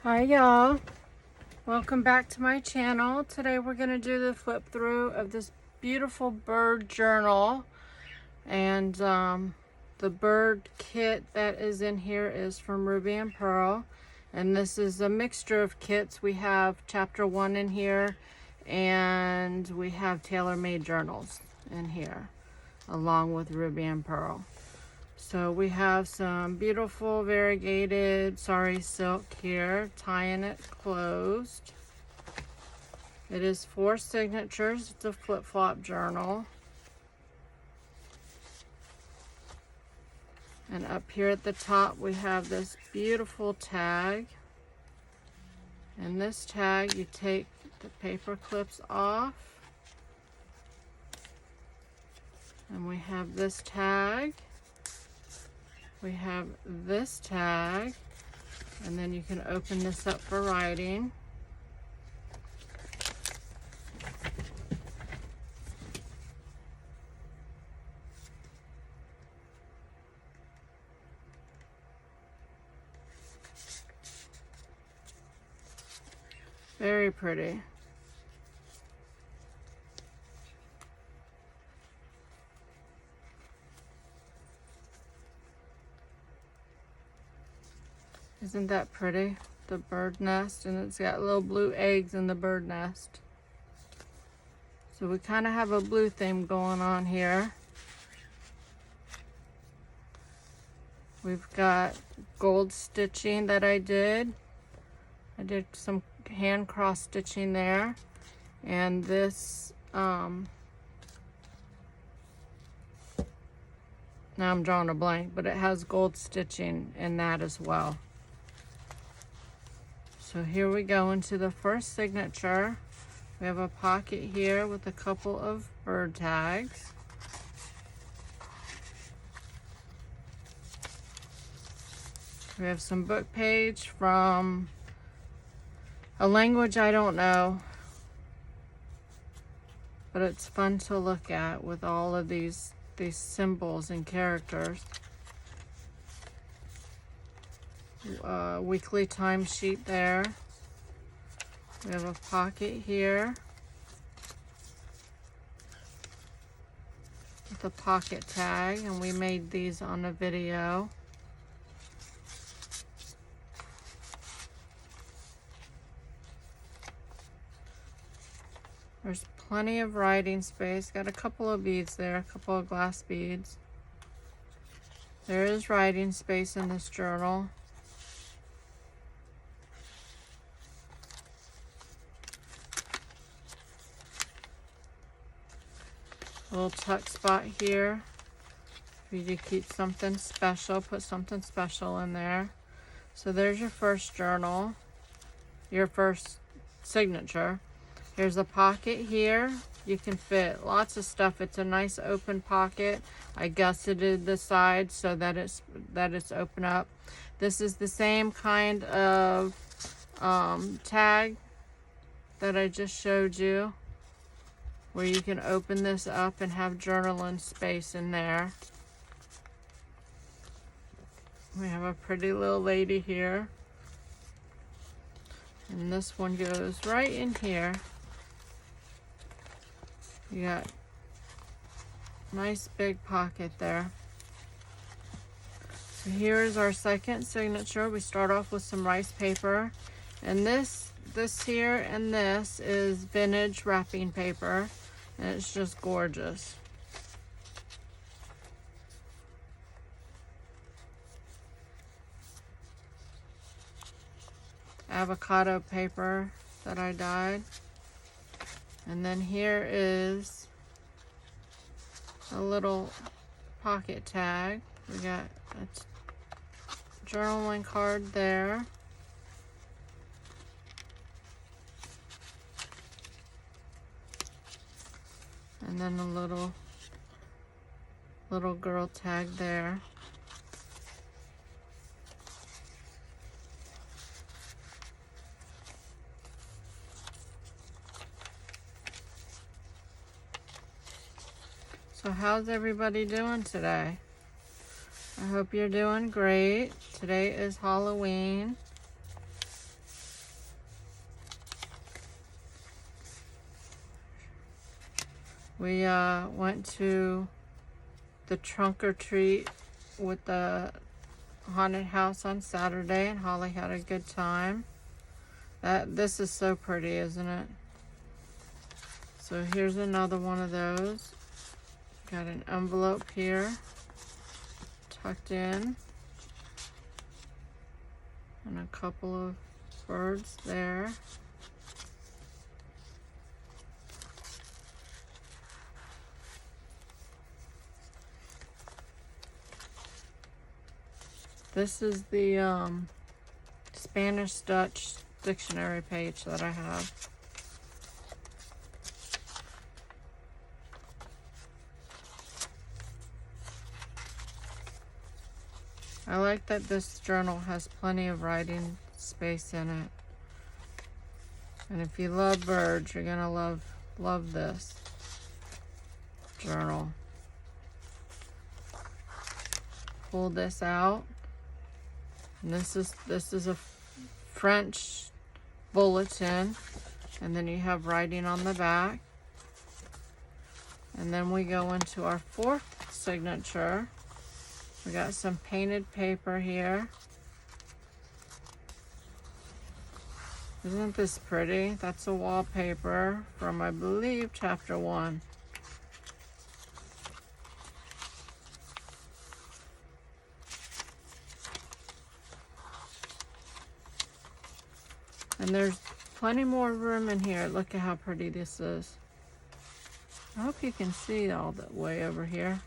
Hi y'all, welcome back to my channel. Today we're going to do the flip through of this beautiful bird journal, and the bird kit that is in here is from Ruby and Pearl, and this is a mixture of kits. We have chapter 1 in here, and we have tailor-made journals in here along with Ruby and Pearl. So we have some beautiful variegated sari silk here, tying it closed. It is 4 signatures. It's a flip-flop journal. And up here at the top we have this beautiful tag. And this tag, you take the paper clips off. And we have this tag. We have this tag, and then you can open this up for writing. Very pretty. Isn't that pretty? The bird nest, and it's got little blue eggs in the bird nest. So we kind of have a blue theme going on here. We've got gold stitching that I did. I did some hand cross stitching there. And this, now I'm drawing a blank, but it has gold stitching in that as well. So here we go into the first signature. We have a pocket here with a couple of bird tags. We have some book page from a language I don't know, but it's fun to look at with all of these symbols and characters. Weekly timesheet there. We have a pocket here with a pocket tag, and we made these on a video. There's plenty of writing space. Got a couple of beads there, a couple of glass beads. There is writing space in this journal. A little tuck spot here for you to keep something special, put something special in there. So there's your first journal, your first signature. Here's a pocket here. You can fit lots of stuff. It's a nice open pocket. I gusseted the sides so that it's open up. This is the same kind of tag that I just showed you, where you can open this up and have journaling space in there. We have a pretty little lady here. And this one goes right in here. You got a nice big pocket there. So here's our second signature. We start off with some rice paper. And this here and this is vintage wrapping paper. And it's just gorgeous. Avocado paper that I dyed. And then here is a little pocket tag. We got a journaling card there. And then a little girl tag there. So how's everybody doing today? I hope you're doing great. Today is Halloween. We went to the trunk or treat with the haunted house on Saturday, and Holly had a good time. This is so pretty, isn't it? So here's another one of those. Got an envelope here, tucked in, and a couple of birds there. This is the Spanish-Dutch dictionary page that I have. I like that this journal has plenty of writing space in it. And if you love birds, you're gonna love this journal. Pull this out. And this is a French bulletin, and then you have writing on the back. And then we go into our fourth signature. We got some painted paper here. Isn't this pretty? That's a wallpaper from, I believe, chapter 1. And there's plenty more room in here. Look at how pretty this is. I hope you can see all the way over here.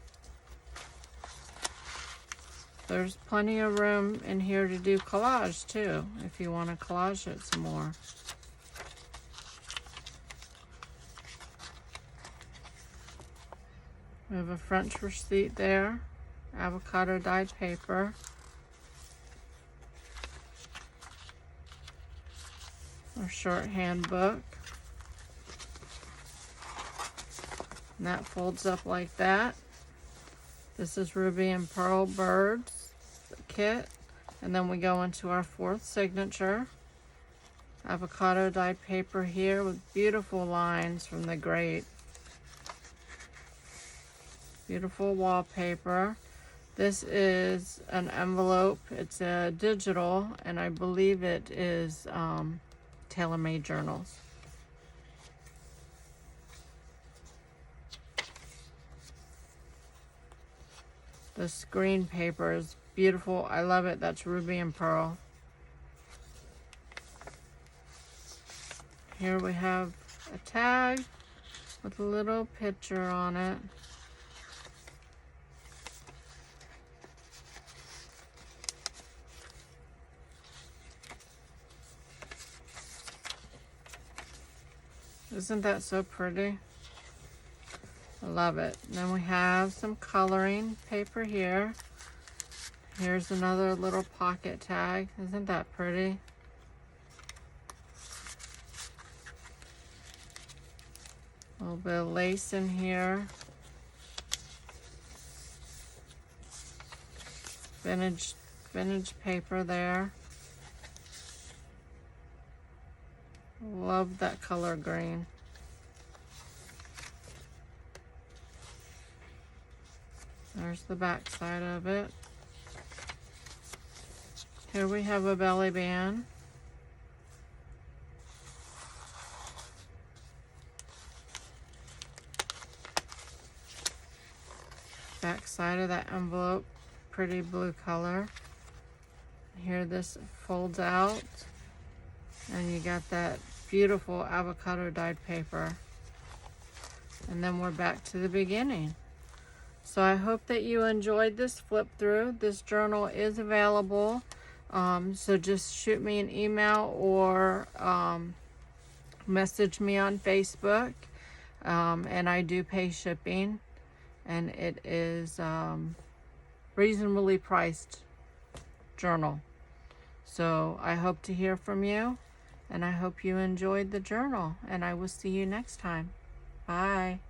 There's plenty of room in here to do collage too, if you want to collage it some more. We have a French receipt there, avocado dyed paper. Our shorthand book. And that folds up like that. This is Ruby and Pearl Birds kit. And then we go into our fourth signature. Avocado dyed paper here with beautiful lines from the grate. Beautiful wallpaper. This is an envelope. It's a digital, and I believe it is tailor-made journals. This green paper is beautiful. I love it. That's Ruby and Pearl. Here we have a tag with a little picture on it. Isn't that so pretty? I love it. And then we have some coloring paper here. Here's another little pocket tag. Isn't that pretty? A little bit of lace in here. Vintage paper there. Love that color green. There's the back side of it. Here we have a belly band. Back side of that envelope, pretty blue color. Here this folds out, and you got that beautiful avocado dyed paper. And then we're back to the beginning. So I hope that you enjoyed this flip through. This journal is available. So just shoot me an email or message me on Facebook. And I do pay shipping. And it is reasonably priced journal. So I hope to hear from you. And I hope you enjoyed the journal. And I will see you next time. Bye.